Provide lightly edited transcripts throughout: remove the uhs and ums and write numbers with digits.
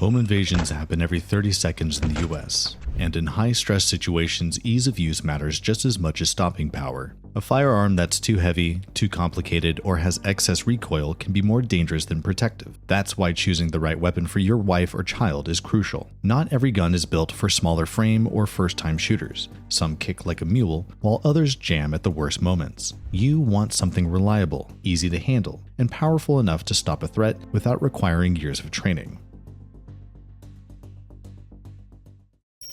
Home invasions happen every 30 seconds in the US, and in high-stress situations, ease of use matters just as much as stopping power. A firearm that's too heavy, too complicated, or has excess recoil can be more dangerous than protective. That's why choosing the right weapon for your wife or child is crucial. Not every gun is built for smaller frame or first-time shooters. Some kick like a mule, while others jam at the worst moments. You want something reliable, easy to handle, and powerful enough to stop a threat without requiring years of training.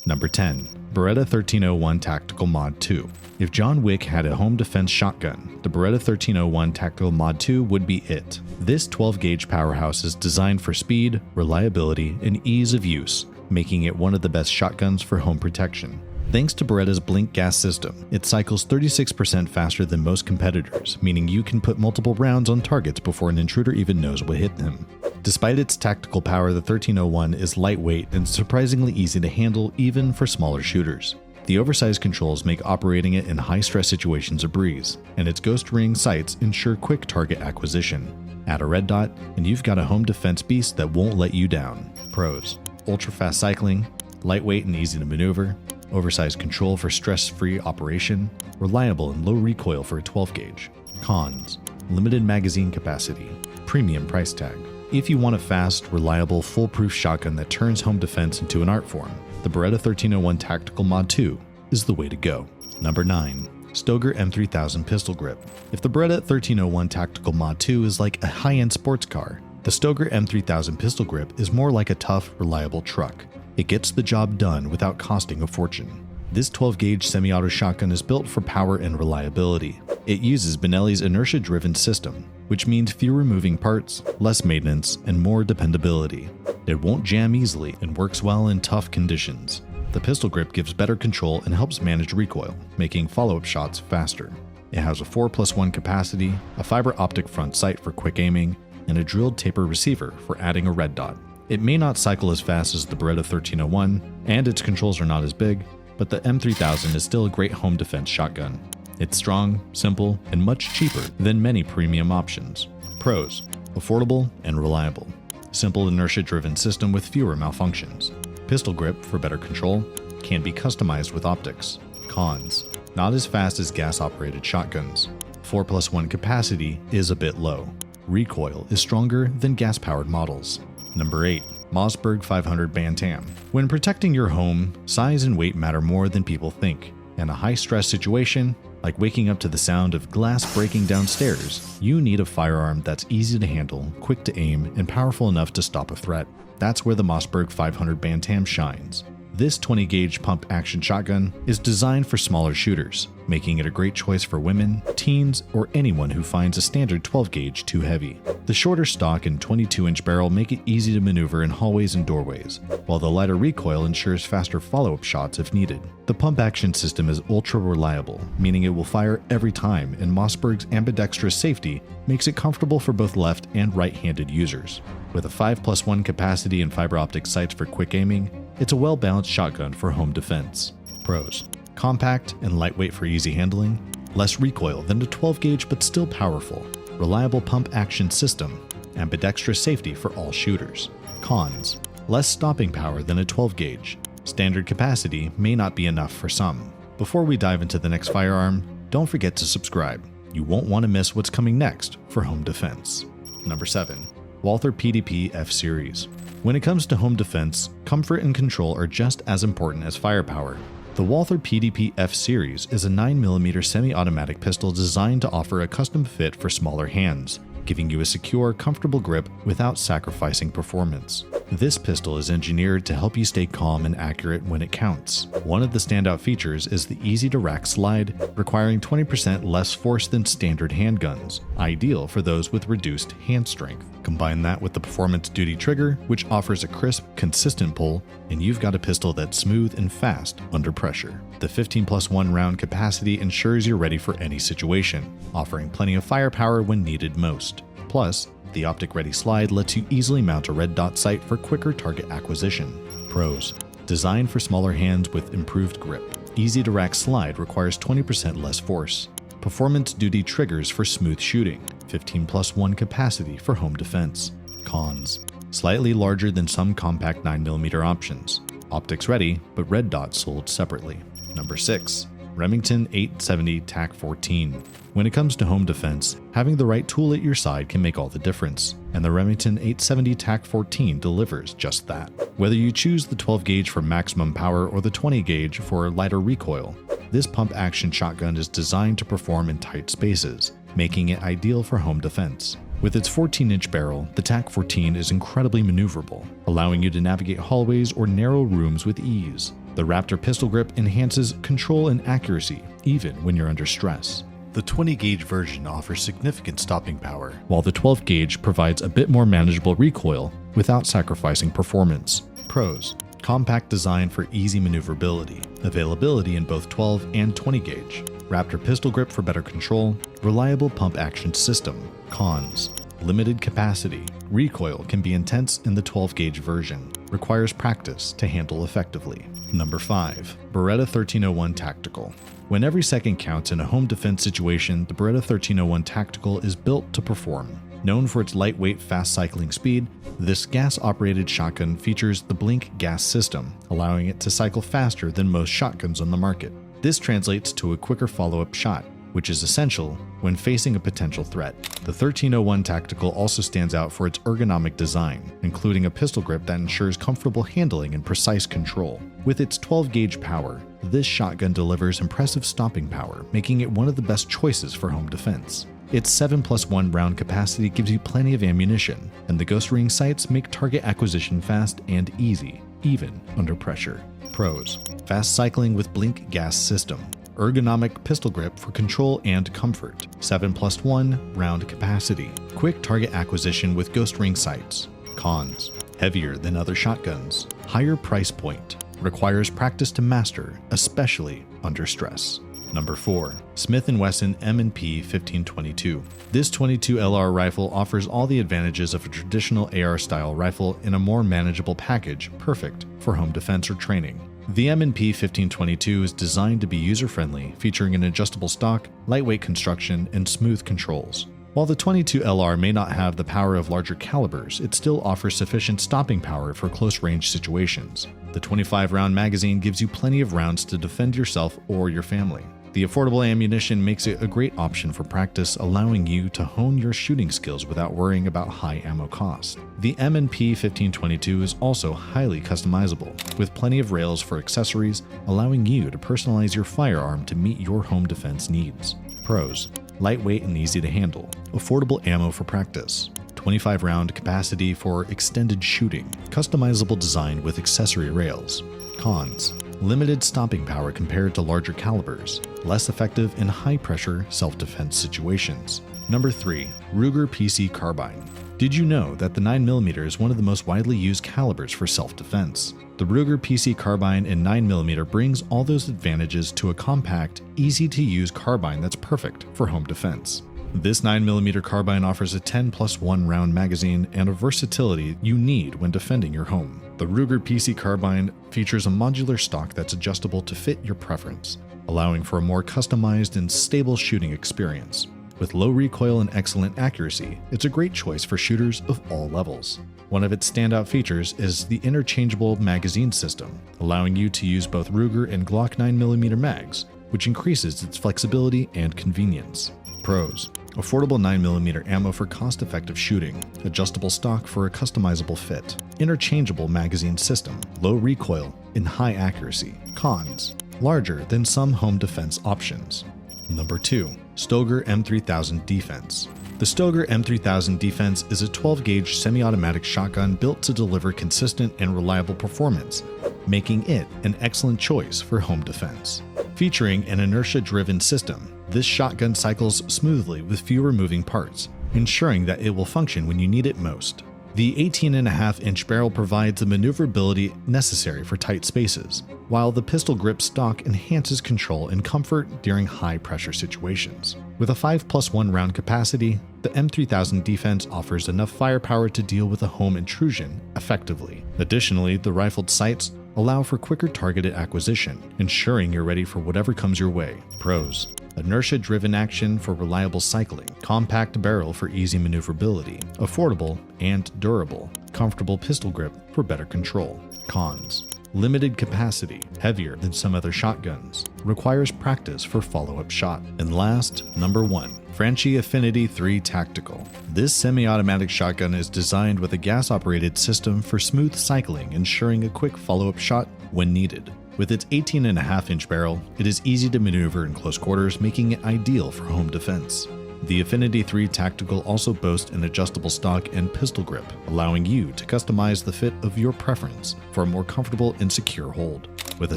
Number 10. Beretta 1301 Tactical Mod 2. If John Wick had a home defense shotgun, the Beretta 1301 Tactical Mod 2 would be it. This 12-gauge powerhouse is designed for speed, reliability, and ease of use, making it one of the best shotguns for home protection. Thanks to Beretta's blink gas system, it cycles 36% faster than most competitors, meaning you can put multiple rounds on targets before an intruder even knows what hit them. Despite its tactical power, the 1301 is lightweight and surprisingly easy to handle even for smaller shooters. The oversized controls make operating it in high-stress situations a breeze, and its ghost ring sights ensure quick target acquisition. Add a red dot, and you've got a home defense beast that won't let you down. Pros: ultra-fast cycling, lightweight and easy to maneuver, oversized control for stress-free operation, reliable and low recoil for a 12-gauge. Cons: limited magazine capacity, premium price tag. If you want a fast, reliable, foolproof shotgun that turns home defense into an art form, the Beretta 1301 Tactical Mod 2 is the way to go. Number 9. Stoeger M3000 Pistol Grip. If the Beretta 1301 Tactical Mod 2 is like a high-end sports car, the Stoeger M3000 Pistol Grip is more like a tough, reliable truck. It gets the job done without costing a fortune. This 12-gauge semi-auto shotgun is built for power and reliability. It uses Benelli's inertia-driven system, which means fewer moving parts, less maintenance, and more dependability. It won't jam easily and works well in tough conditions. The pistol grip gives better control and helps manage recoil, making follow-up shots faster. It has a 4+1 capacity, a fiber optic front sight for quick aiming, and a drilled taper receiver for adding a red dot. It may not cycle as fast as the Beretta 1301, and its controls are not as big, but the M3000 is still a great home defense shotgun. It's strong, simple, and much cheaper than many premium options. Pros: affordable and reliable. Simple inertia-driven system with fewer malfunctions. Pistol grip for better control. Can be customized with optics. Cons: not as fast as gas-operated shotguns. 4+1 capacity is a bit low. Recoil is stronger than gas-powered models. Number 8. Mossberg 500 Bantam. When protecting your home, size and weight matter more than people think. In a high-stress situation, like waking up to the sound of glass breaking downstairs, you need a firearm that's easy to handle, quick to aim, and powerful enough to stop a threat. That's where the Mossberg 500 Bantam shines. This 20-gauge pump-action shotgun is designed for smaller shooters, making it a great choice for women, teens, or anyone who finds a standard 12-gauge too heavy. The shorter stock and 22-inch barrel make it easy to maneuver in hallways and doorways, while the lighter recoil ensures faster follow-up shots if needed. The pump-action system is ultra-reliable, meaning it will fire every time, and Mossberg's ambidextrous safety makes it comfortable for both left and right-handed users. With a 5+1 capacity and fiber optic sights for quick aiming, it's a well-balanced shotgun for home defense. Pros: compact and lightweight for easy handling, less recoil than a 12-gauge but still powerful, reliable pump-action system, ambidextrous safety for all shooters. Cons: less stopping power than a 12-gauge. Standard capacity may not be enough for some. Before we dive into the next firearm, don't forget to subscribe. You won't want to miss what's coming next for home defense. Number 7. Walther PDP F-Series. When it comes to home defense, comfort and control are just as important as firepower. The Walther PDP F-Series is a 9mm semi-automatic pistol designed to offer a custom fit for smaller hands, giving you a secure, comfortable grip without sacrificing performance. This pistol is engineered to help you stay calm and accurate when it counts. One of the standout features is the easy-to-rack slide, requiring 20% less force than standard handguns, ideal for those with reduced hand strength. Combine that with the performance duty trigger, which offers a crisp, consistent pull, and you've got a pistol that's smooth and fast under pressure. The 15+1 round capacity ensures you're ready for any situation, offering plenty of firepower when needed most. Plus, the optic-ready slide lets you easily mount a red dot sight for quicker target acquisition. Pros: designed for smaller hands with improved grip. Easy-to-rack slide requires 20% less force. Performance duty triggers for smooth shooting. 15+1 capacity for home defense. Cons: slightly larger than some compact 9mm options. Optics ready, but red dot sold separately. Number 6. Remington 870 TAC-14. When it comes to home defense, having the right tool at your side can make all the difference, and the Remington 870 TAC-14 delivers just that. Whether you choose the 12 gauge for maximum power or the 20 gauge for lighter recoil, this pump-action shotgun is designed to perform in tight spaces, making it ideal for home defense. With its 14-inch barrel, the TAC-14 is incredibly maneuverable, allowing you to navigate hallways or narrow rooms with ease. The Raptor pistol grip enhances control and accuracy, even when you're under stress. The 20-gauge version offers significant stopping power, while the 12-gauge provides a bit more manageable recoil without sacrificing performance. Pros: compact design for easy maneuverability, availability in both 12 and 20-gauge, Raptor pistol grip for better control, reliable pump action system. Cons: limited capacity. Recoil can be intense in the 12-gauge version. Requires practice to handle effectively. Number 5. Beretta 1301 Tactical. When every second counts in a home defense situation, the Beretta 1301 Tactical is built to perform. Known for its lightweight, fast cycling speed, this gas-operated shotgun features the blink gas system, allowing it to cycle faster than most shotguns on the market. This translates to a quicker follow-up shot, which is essential when facing a potential threat. The 1301 Tactical also stands out for its ergonomic design, including a pistol grip that ensures comfortable handling and precise control. With its 12-gauge power, this shotgun delivers impressive stopping power, making it one of the best choices for home defense. Its 7+1 round capacity gives you plenty of ammunition, and the ghost ring sights make target acquisition fast and easy, even under pressure. Pros: fast cycling with blink gas system, ergonomic pistol grip for control and comfort, 7+1 round capacity, quick target acquisition with ghost ring sights. Cons: heavier than other shotguns, higher price point, requires practice to master, especially under stress. Number 4. Smith & Wesson M&P 1522. This .22 LR rifle offers all the advantages of a traditional AR-style rifle in a more manageable package, perfect for home defense or training. The M&P 1522 is designed to be user-friendly, featuring an adjustable stock, lightweight construction, and smooth controls. While the .22 LR may not have the power of larger calibers, it still offers sufficient stopping power for close-range situations. The 25-round magazine gives you plenty of rounds to defend yourself or your family. The affordable ammunition makes it a great option for practice, allowing you to hone your shooting skills without worrying about high ammo cost. The M&P 1522 is also highly customizable, with plenty of rails for accessories, allowing you to personalize your firearm to meet your home defense needs. Pros: lightweight and easy to handle, affordable ammo for practice, 25-round capacity for extended shooting, customizable design with accessory rails. Cons: limited stopping power compared to larger calibers, less effective in high-pressure self-defense situations. Number 3. Ruger PC Carbine. Did you know that the 9mm is one of the most widely used calibers for self-defense? The Ruger PC Carbine in 9mm brings all those advantages to a compact, easy-to-use carbine that's perfect for home defense. This 9mm carbine offers a 10+1 round magazine and a versatility you need when defending your home. The Ruger PC Carbine features a modular stock that's adjustable to fit your preference, allowing for a more customized and stable shooting experience. With low recoil and excellent accuracy, it's a great choice for shooters of all levels. One of its standout features is the interchangeable magazine system, allowing you to use both Ruger and Glock 9mm mags, which increases its flexibility and convenience. Pros: affordable 9mm ammo for cost-effective shooting, adjustable stock for a customizable fit, interchangeable magazine system, low recoil, and high accuracy. Cons: larger than some home defense options. Number 2. Stoeger M3000 Defense. The Stoeger M3000 Defense is a 12-gauge semi-automatic shotgun built to deliver consistent and reliable performance, making it an excellent choice for home defense. Featuring an inertia-driven system, this shotgun cycles smoothly with fewer moving parts, ensuring that it will function when you need it most. The 18.5-inch barrel provides the maneuverability necessary for tight spaces, while the pistol grip stock enhances control and comfort during high-pressure situations. With a 5+1 round capacity, the M3000 Defense offers enough firepower to deal with a home intrusion effectively. Additionally, the rifled sights allow for quicker targeted acquisition, ensuring you're ready for whatever comes your way. Pros: inertia-driven action for reliable cycling, compact barrel for easy maneuverability, affordable and durable, comfortable pistol grip for better control. Cons: limited capacity, heavier than some other shotguns, requires practice for follow-up shot. And last, number 1, Franchi Affinity 3 Tactical. This semi-automatic shotgun is designed with a gas-operated system for smooth cycling, ensuring a quick follow-up shot when needed. With its 18.5-inch barrel, it is easy to maneuver in close quarters, making it ideal for home defense. The Affinity 3 Tactical also boasts an adjustable stock and pistol grip, allowing you to customize the fit of your preference for a more comfortable and secure hold. With a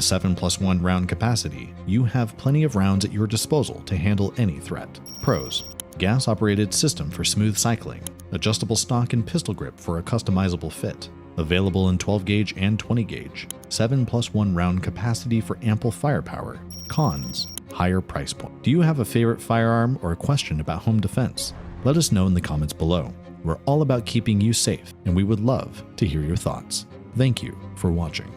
7+1 round capacity, you have plenty of rounds at your disposal to handle any threat. Pros: gas-operated system for smooth cycling, adjustable stock and pistol grip for a customizable fit, available in 12 gauge and 20 gauge, 7+1 round capacity for ample firepower. Cons: higher price point. Do you have a favorite firearm or a question about home defense? Let us know in the comments below. We're all about keeping you safe, and we would love to hear your thoughts. Thank you for watching.